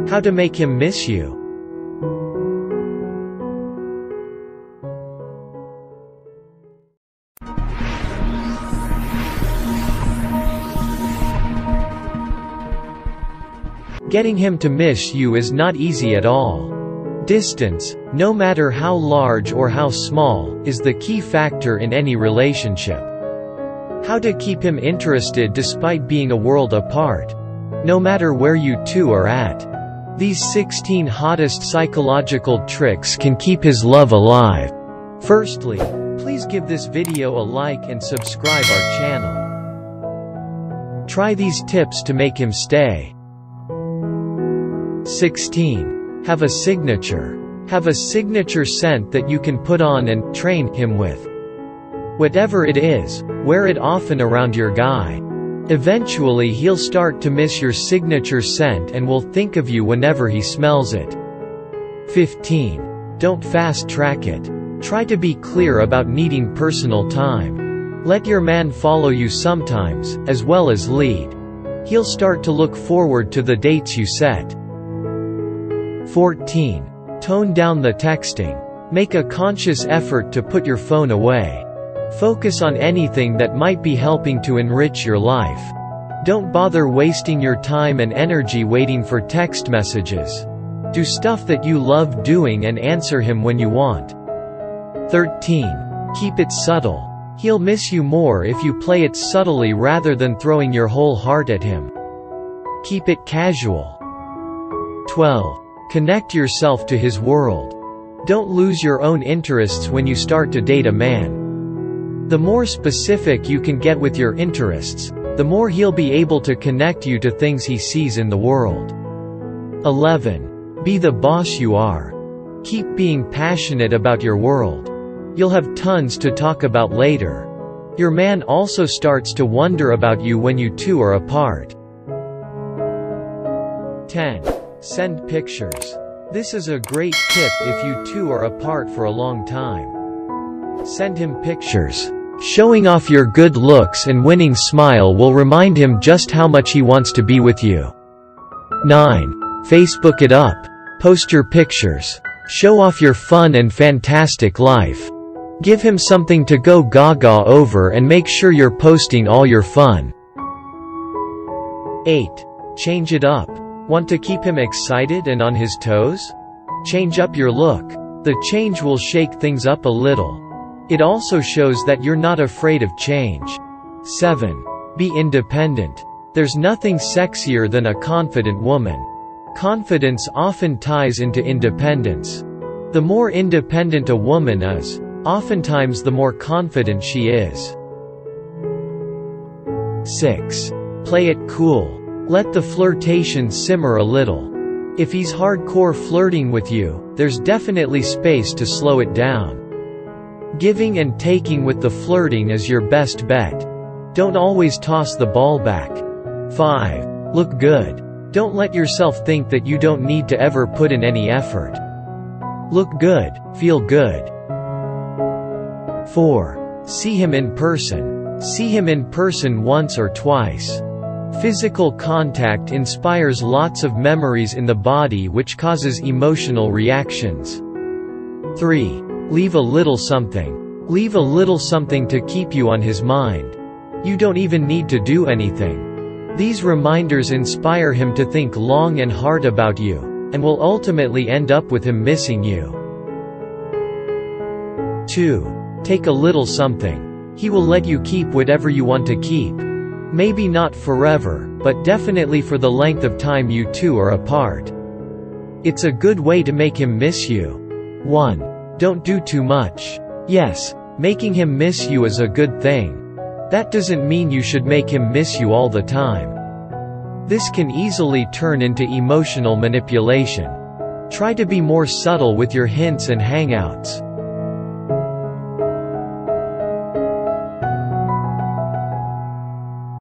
How to make him miss you. Getting him to miss you is not easy at all. Distance, no matter how large or how small, is the key factor in any relationship. How to keep him interested despite being a world apart. No matter where you two are at. These 16 hottest psychological tricks can keep his love alive. Firstly, please give this video a like and subscribe our channel. Try these tips to make him stay. 16. Have a signature. Have a signature scent that you can put on and train him with. Whatever it is, wear it often around your guy. Eventually he'll start to miss your signature scent and will think of you whenever he smells it. 15. Don't fast track it. Try to be clear about needing personal time. Let your man follow you sometimes, as well as lead. He'll start to look forward to the dates you set. 14. Tone down the texting. Make a conscious effort to put your phone away. Focus on anything that might be helping to enrich your life. Don't bother wasting your time and energy waiting for text messages. Do stuff that you love doing and answer him when you want. 13. Keep it subtle. He'll miss you more if you play it subtly rather than throwing your whole heart at him. Keep it casual. 12. Connect yourself to his world. Don't lose your own interests when you start to date a man. The more specific you can get with your interests, the more he'll be able to connect you to things he sees in the world. 11. Be the boss you are. Keep being passionate about your world. You'll have tons to talk about later. Your man also starts to wonder about you when you two are apart. 10. Send pictures. This is a great tip if you two are apart for a long time. Send him pictures. Showing off your good looks and winning smile will remind him just how much he wants to be with you. 9. Facebook it up. Post your pictures. Show off your fun and fantastic life. Give him something to go gaga over and make sure you're posting all your fun. 8. Change it up. Want to keep him excited and on his toes? Change up your look. The change will shake things up a little. It also shows that you're not afraid of change. 7. Be independent. There's nothing sexier than a confident woman. Confidence often ties into independence. The more independent a woman is, oftentimes the more confident she is. 6. Play it cool. Let the flirtation simmer a little. If he's hardcore flirting with you, there's definitely space to slow it down. Giving and taking with the flirting is your best bet. Don't always toss the ball back. 5. Look good. Don't let yourself think that you don't need to ever put in any effort. Look good, feel good. 4. See him in person. See him in person once or twice. Physical contact inspires lots of memories in the body which causes emotional reactions. 3. Leave a little something. Leave a little something to keep you on his mind. You don't even need to do anything. These reminders inspire him to think long and hard about you, and will ultimately end up with him missing you. 2. Take a little something. He will let you keep whatever you want to keep. Maybe not forever, but definitely for the length of time you two are apart. It's a good way to make him miss you. 1. Don't do too much. Yes, making him miss you is a good thing. That doesn't mean you should make him miss you all the time. This can easily turn into emotional manipulation. Try to be more subtle with your hints and hangouts.